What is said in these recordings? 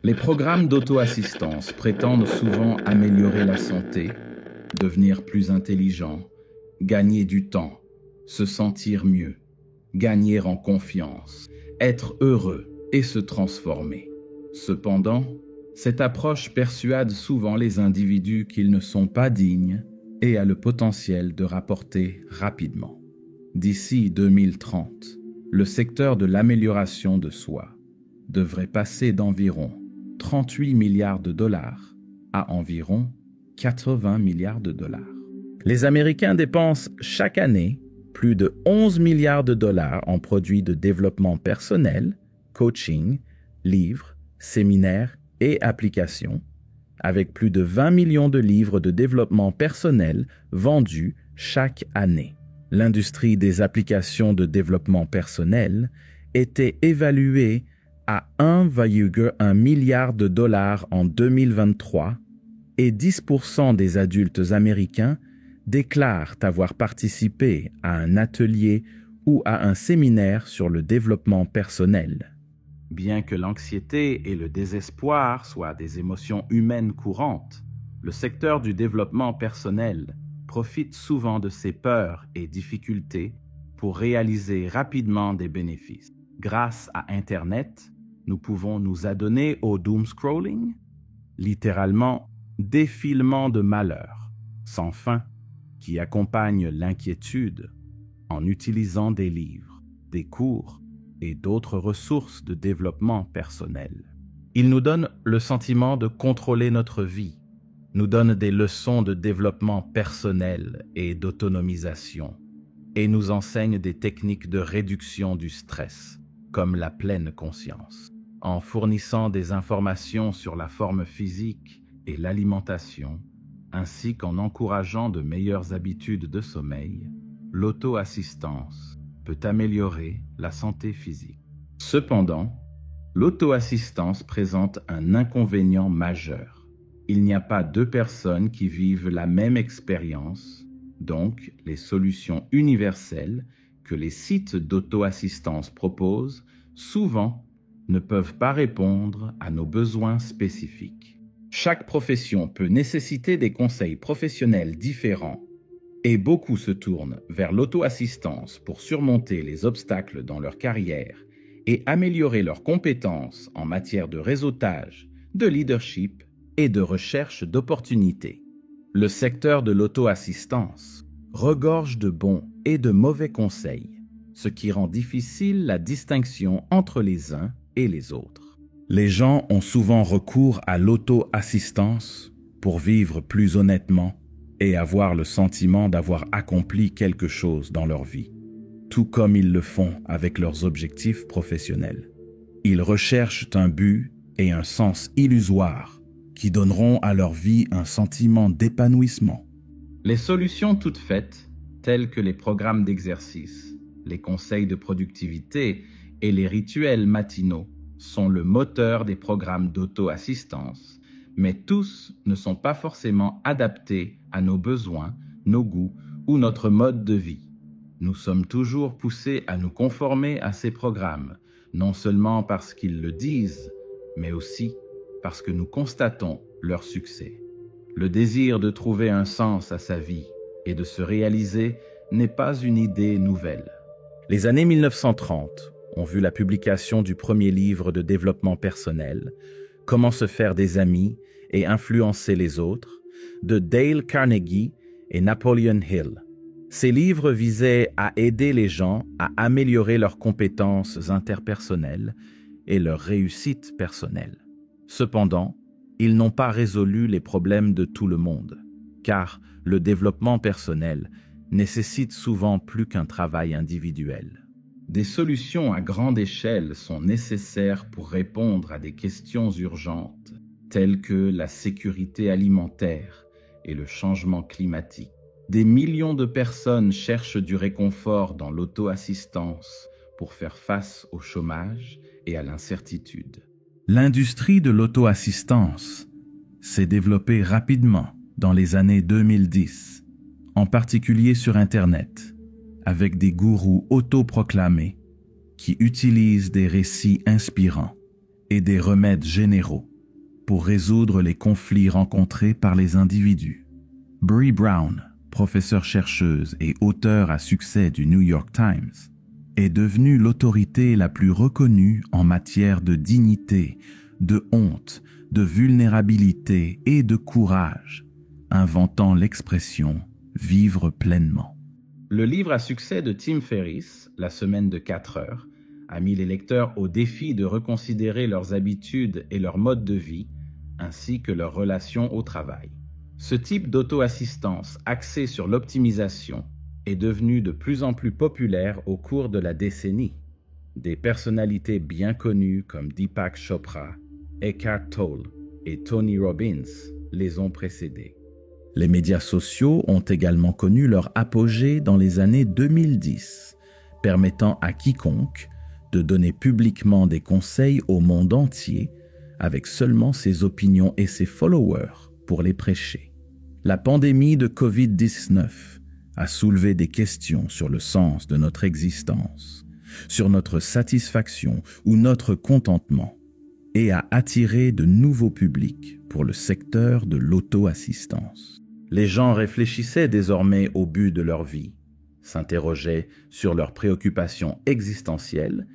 Les programmes d'auto-assistance prétendent souvent améliorer la santé, devenir plus intelligent, gagner du temps, se sentir mieux, gagner en confiance, être heureux et se transformer. Cependant, cette approche persuade souvent les individus qu'ils ne sont pas dignes et a le potentiel de rapporter rapidement. D'ici 2030, le secteur de l'amélioration de soi devrait passer d'environ 38 milliards de dollars à environ 80 milliards de dollars. Les Américains dépensent chaque année plus de 11 milliards de dollars en produits de développement personnel, coaching, livres, séminaires et applications, avec plus de 20 millions de livres de développement personnel vendus chaque année. L'industrie des applications de développement personnel était évaluée à 1,1 milliard de dollars en 2023 et 10% des adultes américains déclarent avoir participé à un atelier ou à un séminaire sur le développement personnel. Bien que l'anxiété et le désespoir soient des émotions humaines courantes, le secteur du développement personnel profite souvent de ces peurs et difficultés pour réaliser rapidement des bénéfices. Grâce à Internet, nous pouvons nous adonner au doom scrolling, littéralement défilement de malheur, sans fin, qui accompagne l'inquiétude en utilisant des livres, des cours et d'autres ressources de développement personnel. Il nous donne le sentiment de contrôler notre vie, nous donne des leçons de développement personnel et d'autonomisation, et nous enseigne des techniques de réduction du stress, comme la pleine conscience. En fournissant des informations sur la forme physique et l'alimentation, ainsi qu'en encourageant de meilleures habitudes de sommeil, l'auto-assistance peut améliorer la santé physique. Cependant, l'auto-assistance présente un inconvénient majeur. Il n'y a pas deux personnes qui vivent la même expérience, donc les solutions universelles que les sites d'auto-assistance proposent souvent ne peuvent pas répondre à nos besoins spécifiques. Chaque profession peut nécessiter des conseils professionnels différents et beaucoup se tournent vers l'auto-assistance pour surmonter les obstacles dans leur carrière et améliorer leurs compétences en matière de réseautage, de leadership et de recherche d'opportunités. Le secteur de l'auto-assistance regorge de bons et de mauvais conseils, ce qui rend difficile la distinction entre les uns et les autres. Les gens ont souvent recours à l'auto-assistance pour vivre plus honnêtement et avoir le sentiment d'avoir accompli quelque chose dans leur vie, tout comme ils le font avec leurs objectifs professionnels. Ils recherchent un but et un sens illusoire qui donneront à leur vie un sentiment d'épanouissement. Les solutions toutes faites, telles que les programmes d'exercice, les conseils de productivité et les rituels matinaux, sont le moteur des programmes d'auto-assistance, mais tous ne sont pas forcément adaptés à nos besoins, nos goûts ou notre mode de vie. Nous sommes toujours poussés à nous conformer à ces programmes, non seulement parce qu'ils le disent, mais aussi parce que nous constatons leur succès. Le désir de trouver un sens à sa vie et de se réaliser n'est pas une idée nouvelle. Les années 1930 ont vu la publication du premier livre de développement personnel, Comment se faire des amis et influencer les autres, de Dale Carnegie et Napoleon Hill. Ces livres visaient à aider les gens à améliorer leurs compétences interpersonnelles et leur réussite personnelle. Cependant, ils n'ont pas résolu les problèmes de tout le monde, car le développement personnel nécessite souvent plus qu'un travail individuel. Des solutions à grande échelle sont nécessaires pour répondre à des questions urgentes, telles que la sécurité alimentaire et le changement climatique. Des millions de personnes cherchent du réconfort dans l'auto-assistance pour faire face au chômage et à l'incertitude. L'industrie de l'auto-assistance s'est développée rapidement dans les années 2010, en particulier sur Internet, avec des gourous autoproclamés qui utilisent des récits inspirants et des remèdes généraux pour résoudre les conflits rencontrés par les individus. Bree Brown, professeure chercheuse et auteure à succès du New York Times, est devenue l'autorité la plus reconnue en matière de dignité, de honte, de vulnérabilité et de courage, inventant l'expression « vivre pleinement ». Le livre à succès de Tim Ferriss, La semaine de 4 heures, a mis les lecteurs au défi de reconsidérer leurs habitudes et leur mode de vie, ainsi que leurs relations au travail. Ce type d'auto-assistance axée sur l'optimisation est devenu de plus en plus populaire au cours de la décennie. Des personnalités bien connues comme Deepak Chopra, Eckhart Tolle et Tony Robbins les ont précédés. Les médias sociaux ont également connu leur apogée dans les années 2010, permettant à quiconque de donner publiquement des conseils au monde entier avec seulement ses opinions et ses followers pour les prêcher. La pandémie de Covid-19 a soulevé des questions sur le sens de notre existence, sur notre satisfaction ou notre contentement, et a attiré de nouveaux publics pour le secteur de l'auto-assistance. Les gens réfléchissaient désormais au but de leur vie, s'interrogeaient sur leurs préoccupations existentielles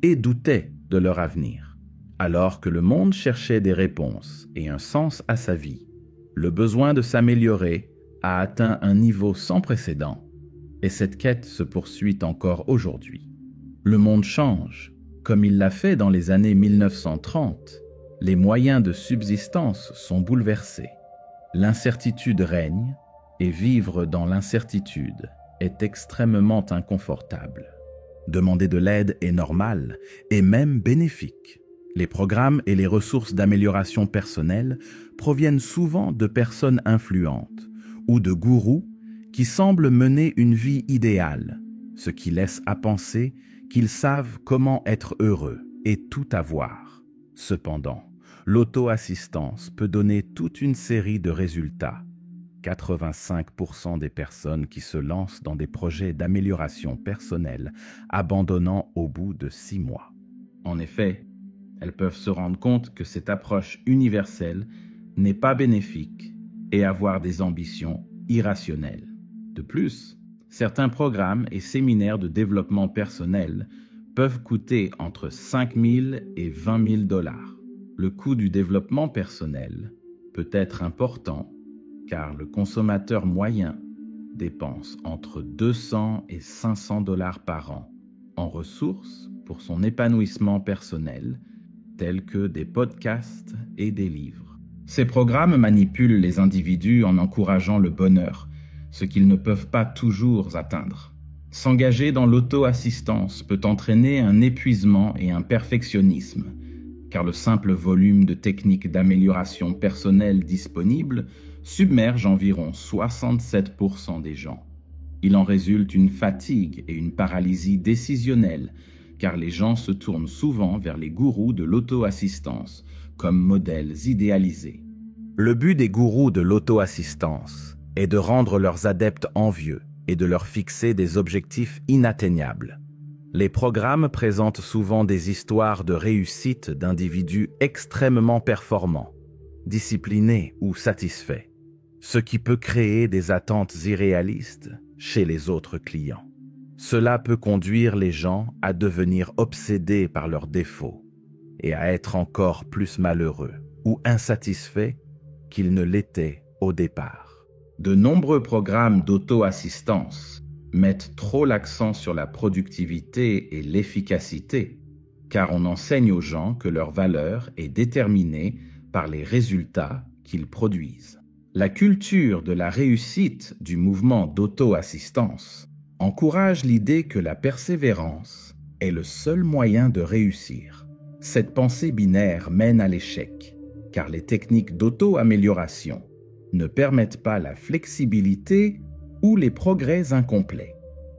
et doutaient de leur avenir. Alors que le monde cherchait des réponses et un sens à sa vie, le besoin de s'améliorer a atteint un niveau sans précédent et cette quête se poursuit encore aujourd'hui. Le monde change, comme il l'a fait dans les années 1930. Les moyens de subsistance sont bouleversés. L'incertitude règne et vivre dans l'incertitude est extrêmement inconfortable. Demander de l'aide est normal et même bénéfique. Les programmes et les ressources d'amélioration personnelle proviennent souvent de personnes influentes ou de gourous qui semblent mener une vie idéale, ce qui laisse à penser qu'ils savent comment être heureux et tout avoir. Cependant, l'auto-assistance peut donner toute une série de résultats. 85% des personnes qui se lancent dans des projets d'amélioration personnelle abandonnant au bout de 6 mois. En effet, elles peuvent se rendre compte que cette approche universelle n'est pas bénéfique et avoir des ambitions irrationnelles. De plus, certains programmes et séminaires de développement personnel peuvent coûter entre 5 000 et 20 000 $. Le coût du développement personnel peut être important car le consommateur moyen dépense entre 200 et 500 $ par an en ressources pour son épanouissement personnel, tels que des podcasts et des livres. Ces programmes manipulent les individus en encourageant le bonheur, ce qu'ils ne peuvent pas toujours atteindre. S'engager dans l'auto-assistance peut entraîner un épuisement et un perfectionnisme, car le simple volume de techniques d'amélioration personnelle disponibles submerge environ 67% des gens. Il en résulte une fatigue et une paralysie décisionnelle, car les gens se tournent souvent vers les gourous de l'auto-assistance comme modèles idéalisés. Le but des gourous de l'auto-assistance est de rendre leurs adeptes envieux et de leur fixer des objectifs inatteignables. Les programmes présentent souvent des histoires de réussite d'individus extrêmement performants, disciplinés ou satisfaits, ce qui peut créer des attentes irréalistes chez les autres clients. Cela peut conduire les gens à devenir obsédés par leurs défauts et à être encore plus malheureux ou insatisfaits qu'ils ne l'étaient au départ. De nombreux programmes d'auto-assistance mettent trop l'accent sur la productivité et l'efficacité, car on enseigne aux gens que leur valeur est déterminée par les résultats qu'ils produisent. La culture de la réussite du mouvement d'auto-assistance encourage l'idée que la persévérance est le seul moyen de réussir. Cette pensée binaire mène à l'échec, car les techniques d'auto-amélioration ne permettent pas la flexibilité ou les progrès incomplets.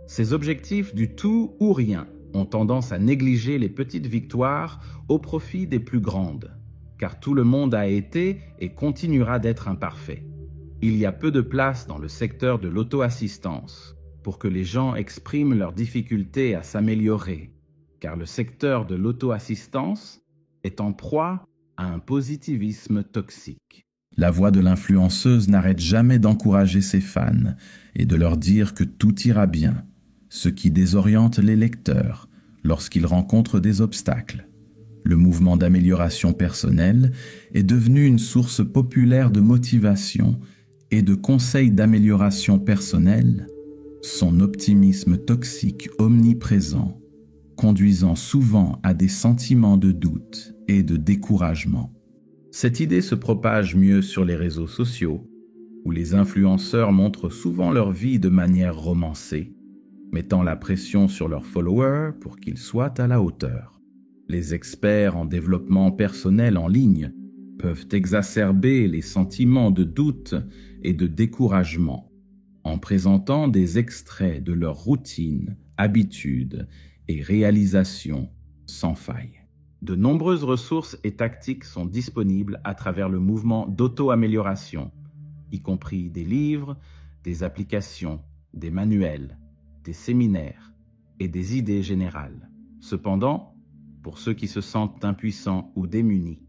Ces objectifs du tout ou rien ont tendance à négliger les petites victoires au profit des plus grandes, car tout le monde a été et continuera d'être imparfait. Il y a peu de place dans le secteur de l'auto-assistance pour que les gens expriment leurs difficultés à s'améliorer, car le secteur de l'auto-assistance est en proie à un positivisme toxique. La voix de l'influenceuse n'arrête jamais d'encourager ses fans et de leur dire que tout ira bien, ce qui désoriente les lecteurs lorsqu'ils rencontrent des obstacles. Le mouvement d'amélioration personnelle est devenu une source populaire de motivation et de conseils d'amélioration personnelle, son optimisme toxique omniprésent, conduisant souvent à des sentiments de doute et de découragement. Cette idée se propage mieux sur les réseaux sociaux, où les influenceurs montrent souvent leur vie de manière romancée, mettant la pression sur leurs followers pour qu'ils soient à la hauteur. Les experts en développement personnel en ligne peuvent exacerber les sentiments de doute et de découragement en présentant des extraits de leurs routines, habitudes et réalisations sans faille. De nombreuses ressources et tactiques sont disponibles à travers le mouvement d'auto-amélioration, y compris des livres, des applications, des manuels, des séminaires et des idées générales. Cependant, pour ceux qui se sentent impuissants ou démunis,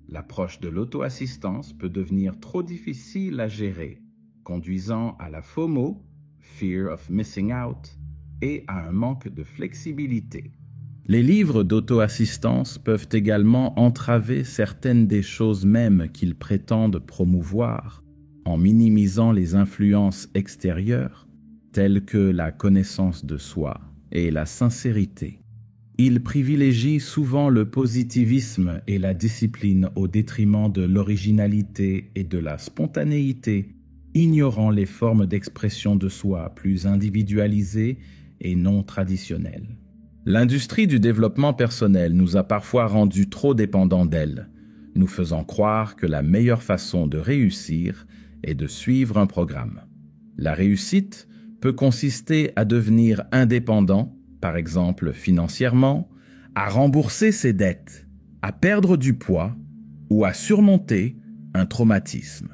l'approche de l'auto-assistance peut devenir trop difficile à gérer, conduisant à la FOMO, Fear of Missing Out, et à un manque de flexibilité. Les livres d'auto-assistance peuvent également entraver certaines des choses mêmes qu'ils prétendent promouvoir, en minimisant les influences extérieures, telles que la connaissance de soi et la sincérité. Ils privilégient souvent le positivisme et la discipline au détriment de l'originalité et de la spontanéité, ignorant les formes d'expression de soi plus individualisées et non traditionnelles. L'industrie du développement personnel nous a parfois rendus trop dépendants d'elle, nous faisant croire que la meilleure façon de réussir est de suivre un programme. La réussite peut consister à devenir indépendant, par exemple financièrement, à rembourser ses dettes, à perdre du poids ou à surmonter un traumatisme.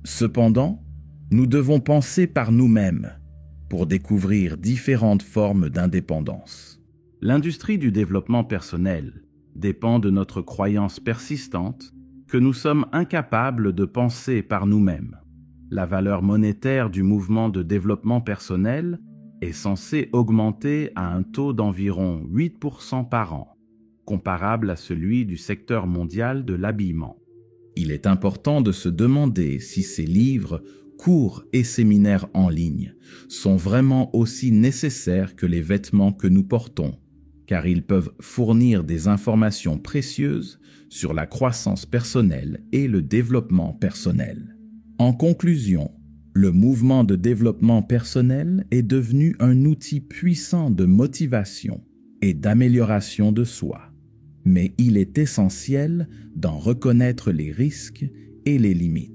Cependant, nous devons penser par nous-mêmes pour découvrir différentes formes d'indépendance. L'industrie du développement personnel dépend de notre croyance persistante que nous sommes incapables de penser par nous-mêmes. La valeur monétaire du mouvement de développement personnel est censée augmenter à un taux d'environ 8% par an, comparable à celui du secteur mondial de l'habillement. Il est important de se demander si ces livres, cours et séminaires en ligne sont vraiment aussi nécessaires que les vêtements que nous portons, car ils peuvent fournir des informations précieuses sur la croissance personnelle et le développement personnel. En conclusion, le mouvement de développement personnel est devenu un outil puissant de motivation et d'amélioration de soi, mais il est essentiel d'en reconnaître les risques et les limites.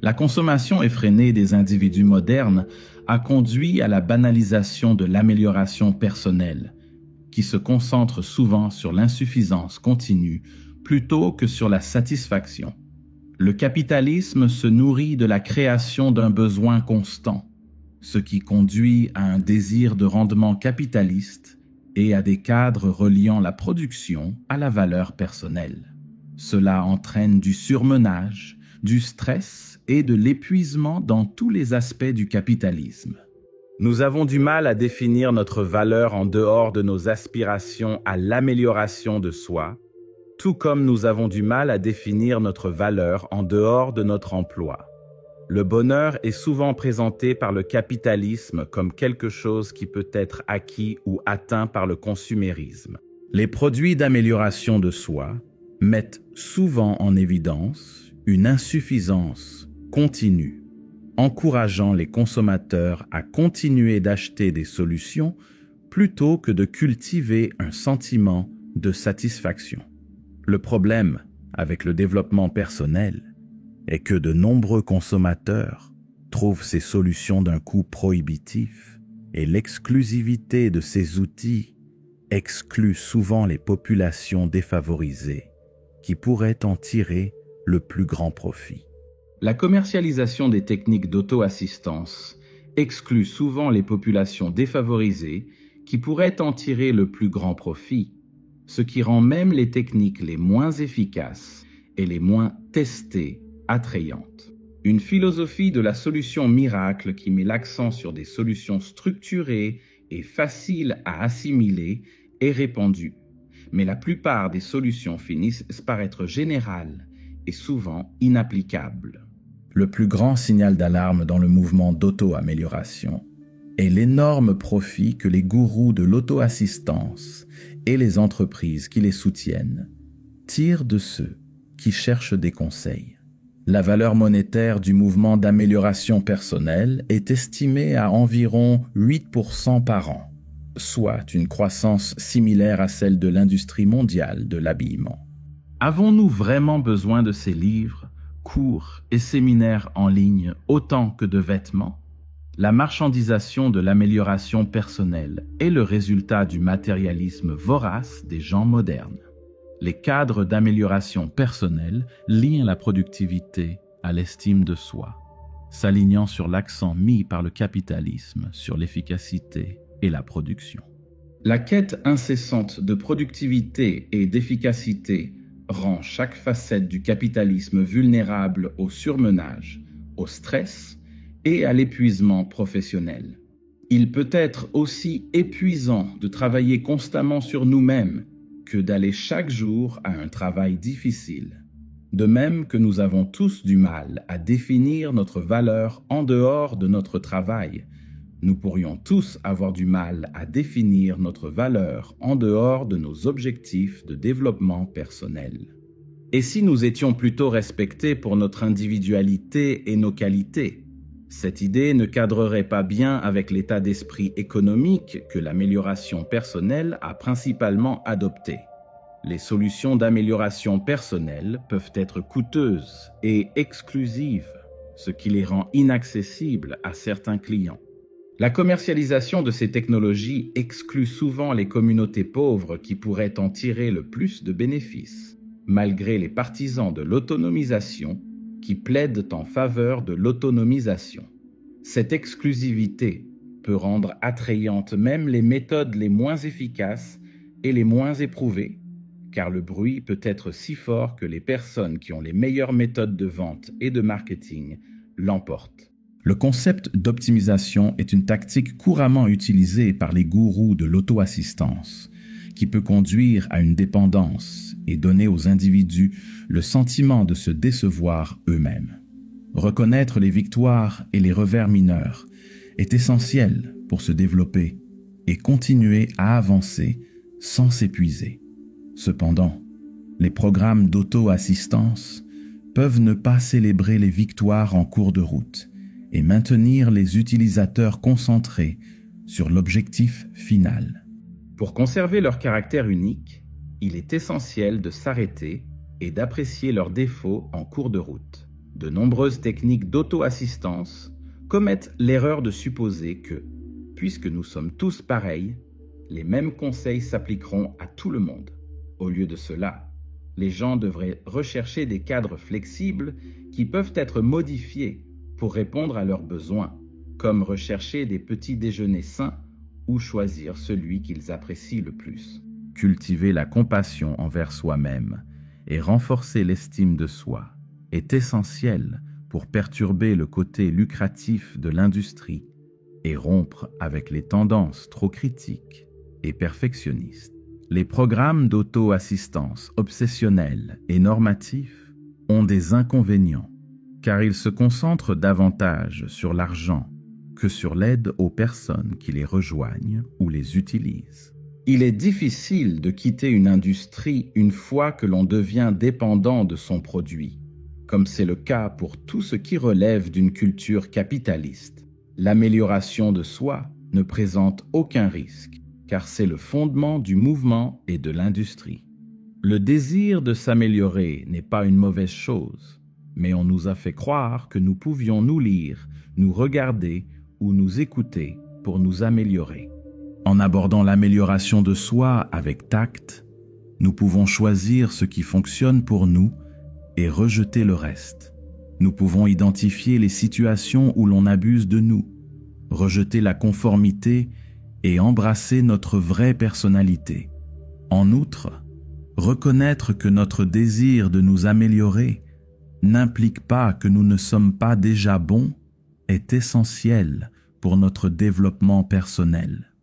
La consommation effrénée des individus modernes a conduit à la banalisation de l'amélioration personnelle, qui se concentre souvent sur l'insuffisance continue plutôt que sur la satisfaction. Le capitalisme se nourrit de la création d'un besoin constant, ce qui conduit à un désir de rendement capitaliste et à des cadres reliant la production à la valeur personnelle. Cela entraîne du surmenage, du stress et de l'épuisement dans tous les aspects du capitalisme. Nous avons du mal à définir notre valeur en dehors de nos aspirations à l'amélioration de soi, tout comme nous avons du mal à définir notre valeur en dehors de notre emploi. Le bonheur est souvent présenté par le capitalisme comme quelque chose qui peut être acquis ou atteint par le consumérisme. Les produits d'amélioration de soi mettent souvent en évidence une insuffisance continue, encourageant les consommateurs à continuer d'acheter des solutions plutôt que de cultiver un sentiment de satisfaction. Le problème avec le développement personnel est que de nombreux consommateurs trouvent ces solutions d'un coût prohibitif et l'exclusivité de ces outils exclut souvent les populations défavorisées qui pourraient en tirer le plus grand profit. La commercialisation des techniques d'auto-assistance exclut souvent les populations défavorisées qui pourraient en tirer le plus grand profit, ce qui rend même les techniques les moins efficaces et les moins testées attrayantes. Une philosophie de la solution miracle qui met l'accent sur des solutions structurées et faciles à assimiler est répandue. Mais la plupart des solutions finissent par être générales et souvent inapplicables. Le plus grand signal d'alarme dans le mouvement d'auto-amélioration est l'énorme profit que les gourous de l'auto-assistance et les entreprises qui les soutiennent tirent de ceux qui cherchent des conseils. La valeur monétaire du mouvement d'amélioration personnelle est estimée à environ 8% par an, soit une croissance similaire à celle de l'industrie mondiale de l'habillement. Avons-nous vraiment besoin de ces livres, cours et séminaires en ligne autant que de vêtements? La marchandisation de l'amélioration personnelle est le résultat du matérialisme vorace des gens modernes. Les cadres d'amélioration personnelle lient la productivité à l'estime de soi, s'alignant sur l'accent mis par le capitalisme sur l'efficacité et la production. La quête incessante de productivité et d'efficacité rend chaque facette du capitalisme vulnérable au surmenage, au stress et à l'épuisement professionnel. Il peut être aussi épuisant de travailler constamment sur nous-mêmes que d'aller chaque jour à un travail difficile. De même que nous avons tous du mal à définir notre valeur en dehors de notre travail, nous pourrions tous avoir du mal à définir notre valeur en dehors de nos objectifs de développement personnel. Et si nous étions plutôt respectés pour notre individualité et nos qualités? Cette idée ne cadrerait pas bien avec l'état d'esprit économique que l'amélioration personnelle a principalement adopté. Les solutions d'amélioration personnelle peuvent être coûteuses et exclusives, ce qui les rend inaccessibles à certains clients. La commercialisation de ces technologies exclut souvent les communautés pauvres qui pourraient en tirer le plus de bénéfices, malgré les partisans de l'autonomisation qui plaident en faveur de l'autonomisation. Cette exclusivité peut rendre attrayantes même les méthodes les moins efficaces et les moins éprouvées, car le bruit peut être si fort que les personnes qui ont les meilleures méthodes de vente et de marketing l'emportent. Le concept d'optimisation est une tactique couramment utilisée par les gourous de l'auto-assistance, qui peut conduire à une dépendance et donner aux individus le sentiment de se décevoir eux-mêmes. Reconnaître les victoires et les revers mineurs est essentiel pour se développer et continuer à avancer sans s'épuiser. Cependant, les programmes d'auto-assistance peuvent ne pas célébrer les victoires en cours de route et maintenir les utilisateurs concentrés sur l'objectif final. Pour conserver leur caractère unique, il est essentiel de s'arrêter et d'apprécier leurs défauts en cours de route. De nombreuses techniques d'auto-assistance commettent l'erreur de supposer que, puisque nous sommes tous pareils, les mêmes conseils s'appliqueront à tout le monde. Au lieu de cela, les gens devraient rechercher des cadres flexibles qui peuvent être modifiés pour répondre à leurs besoins, comme rechercher des petits déjeuners sains ou choisir celui qu'ils apprécient le plus. Cultiver la compassion envers soi-même et renforcer l'estime de soi est essentiel pour perturber le côté lucratif de l'industrie et rompre avec les tendances trop critiques et perfectionnistes. Les programmes d'auto-assistance obsessionnels et normatifs ont des inconvénients, car ils se concentrent davantage sur l'argent que sur l'aide aux personnes qui les rejoignent ou les utilisent. Il est difficile de quitter une industrie une fois que l'on devient dépendant de son produit, comme c'est le cas pour tout ce qui relève d'une culture capitaliste. L'amélioration de soi ne présente aucun risque, car c'est le fondement du mouvement et de l'industrie. Le désir de s'améliorer n'est pas une mauvaise chose, mais on nous a fait croire que nous pouvions nous lire, nous regarder ou nous écouter pour nous améliorer. En abordant l'amélioration de soi avec tact, nous pouvons choisir ce qui fonctionne pour nous et rejeter le reste. Nous pouvons identifier les situations où l'on abuse de nous, rejeter la conformité et embrasser notre vraie personnalité. En outre, Reconnaître que notre désir de nous améliorer n'implique pas que nous ne sommes pas déjà bons est essentiel pour notre développement personnel.